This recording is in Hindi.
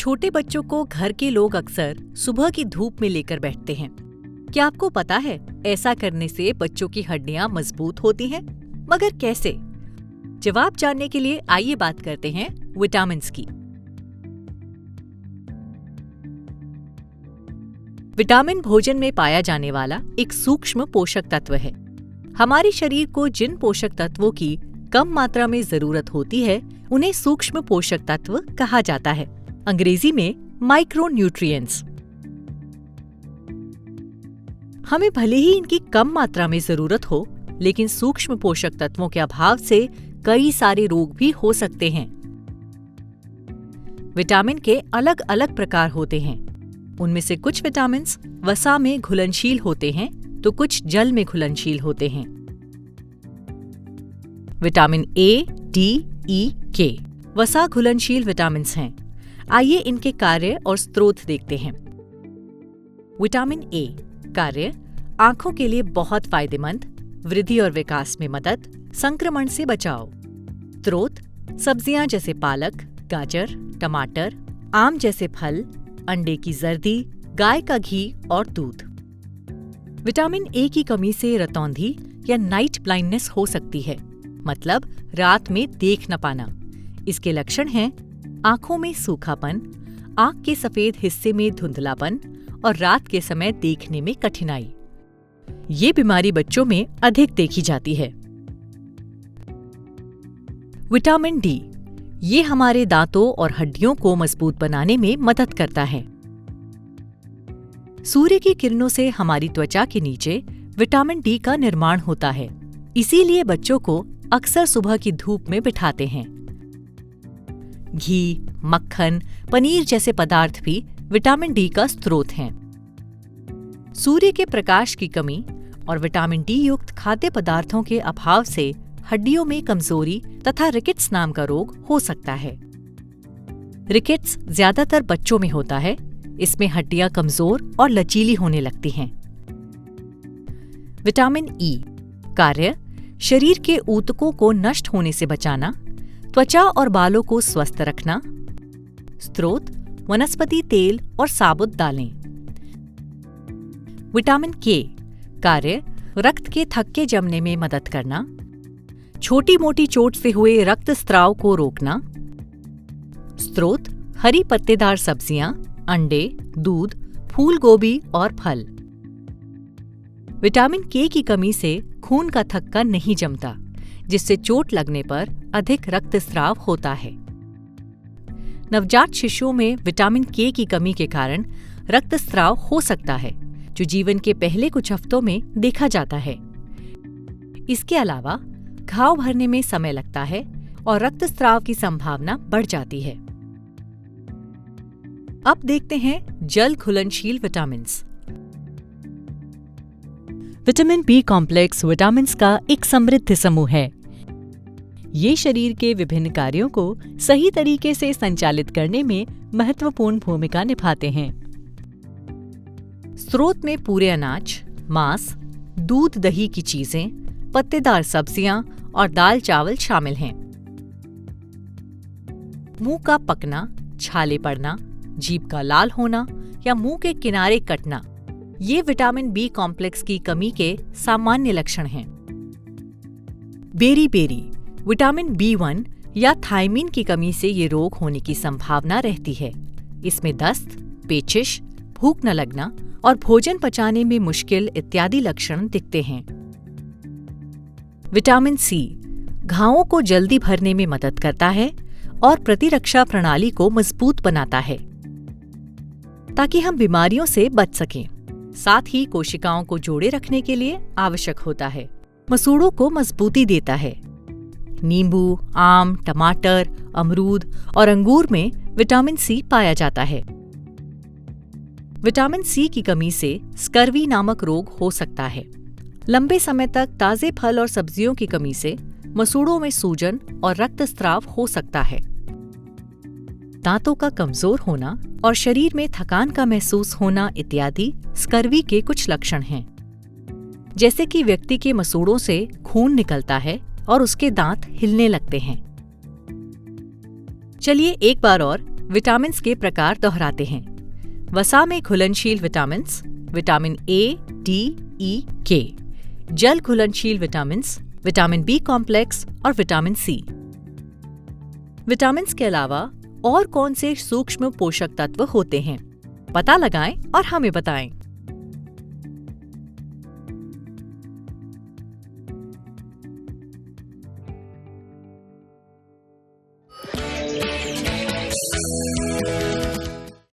छोटे बच्चों को घर के लोग अक्सर सुबह की धूप में लेकर बैठते हैं। क्या आपको पता है ऐसा करने से बच्चों की हड्डियां मजबूत होती हैं? मगर कैसे? जवाब जानने के लिए आइए बात करते हैं विटामिन्स की। विटामिन भोजन में पाया जाने वाला एक सूक्ष्म पोषक तत्व है। हमारे शरीर को जिन पोषक तत्वों की कम मात्रा में जरूरत होती है उन्हें सूक्ष्म पोषक तत्व कहा जाता है, अंग्रेजी में माइक्रोन्यूट्रिएंट्स। हमें भले ही इनकी कम मात्रा में जरूरत हो, लेकिन सूक्ष्म पोषक तत्वों के अभाव से कई सारे रोग भी हो सकते हैं। विटामिन के अलग अलग प्रकार होते हैं। उनमें से कुछ विटामिन्स वसा में घुलनशील होते हैं तो कुछ जल में घुलनशील होते हैं। विटामिन ए, डी, ई, के वसा घुलनशील विटामिन्स हैं। आइए इनके कार्य और स्रोत देखते हैं। विटामिन ए कार्य: आंखों के लिए बहुत फायदेमंद, वृद्धि और विकास में मदद, संक्रमण से बचाव। स्रोत: सब्जियां जैसे पालक, गाजर, टमाटर, आम जैसे फल, अंडे की जर्दी, गाय का घी और दूध। विटामिन ए की कमी से रतौंधी या नाइट ब्लाइंडनेस हो सकती है, मतलब रात में देख न पाना। इसके लक्षण हैं आंखों में सूखापन, आंख के सफेद हिस्से में धुंधलापन और रात के समय देखने में कठिनाई। ये बीमारी बच्चों में अधिक देखी जाती है। विटामिन डी ये हमारे दांतों और हड्डियों को मजबूत बनाने में मदद करता है। सूर्य की किरणों से हमारी त्वचा के नीचे विटामिन डी का निर्माण होता है, इसीलिए बच्चों को अक्सर सुबह की धूप में बिठाते हैं। घी, मक्खन, पनीर जैसे पदार्थ भी विटामिन डी का स्रोत हैं। सूर्य के प्रकाश की कमी और विटामिन डी युक्त खाद्य पदार्थों के अभाव से हड्डियों में कमजोरी तथा रिकेट्स नाम का रोग हो सकता है। रिकेट्स ज्यादातर बच्चों में होता है। इसमें हड्डियां कमजोर और लचीली होने लगती हैं। विटामिन ई कार्य: शरीर के ऊतकों को नष्ट होने से बचाना, त्वचा और बालों को स्वस्थ रखना। स्रोत: वनस्पति तेल और साबुत दालें। विटामिन के कार्य: रक्त के थक्के जमने में मदद करना, छोटी मोटी चोट से हुए रक्तस्राव को रोकना। स्रोत: हरी पत्तेदार सब्जियां, अंडे, दूध, फूल गोभी और फल। विटामिन के की कमी से खून का थक्का नहीं जमता, जिससे चोट लगने पर अधिक रक्तस्राव होता है। नवजात शिशुओं में विटामिन के की कमी के कारण रक्तस्राव हो सकता है, जो जीवन के पहले कुछ हफ्तों में देखा जाता है। इसके अलावा घाव भरने में समय लगता है और रक्तस्राव की संभावना बढ़ जाती है। अब देखते हैं जल घुलनशील vitamins. Vitamin B complex vitamins का एक समृद्ध समूह है। ये शरीर के विभिन्न कार्यों को सही तरीके से संचालित करने में महत्वपूर्ण भूमिका निभाते हैं। स्रोत में पूरे अनाज, मांस, दूध दही की चीजें, पत्तेदार सब्जियां और दाल चावल शामिल हैं। मुंह का पकना, छाले पड़ना, जीभ का लाल होना या मुंह के किनारे कटना, ये विटामिन बी कॉम्प्लेक्स की कमी के सामान्य लक्षण हैं। बेरी विटामिन B1 या थायमीन की कमी से ये रोग होने की संभावना रहती है। इसमें दस्त, पेचिश, भूख न लगना और भोजन पचाने में मुश्किल इत्यादि लक्षण दिखते हैं। विटामिन सी घावों को जल्दी भरने में मदद करता है और प्रतिरक्षा प्रणाली को मजबूत बनाता है, ताकि हम बीमारियों से बच सकें। साथ ही कोशिकाओं को जोड़े रखने के लिए आवश्यक होता है। मसूड़ों को मजबूती देता है। नींबू, आम, टमाटर, अमरूद और अंगूर में विटामिन सी पाया जाता है। विटामिन सी की कमी से स्कर्वी नामक रोग हो सकता है। लंबे समय तक ताजे फल और सब्जियों की कमी से मसूड़ों में सूजन और रक्तस्राव हो सकता है। दांतों का कमजोर होना और शरीर में थकान का महसूस होना इत्यादि स्कर्वी के कुछ लक्षण हैं। जैसे कि व्यक्ति के मसूड़ों से खून निकलता है और उसके दांत हिलने लगते हैं। चलिए एक बार और विटामिन्स के प्रकार दोहराते हैं। वसा में घुलनशील विटामिन्स, विटामिन ए, डी, ई, के, जल घुलनशील विटामिन्स, विटामिन बी कॉम्प्लेक्स और विटामिन सी। विटामिन्स के अलावा और कौन से सूक्ष्म पोषक तत्व होते हैं? पता लगाएं और हमें बताएं।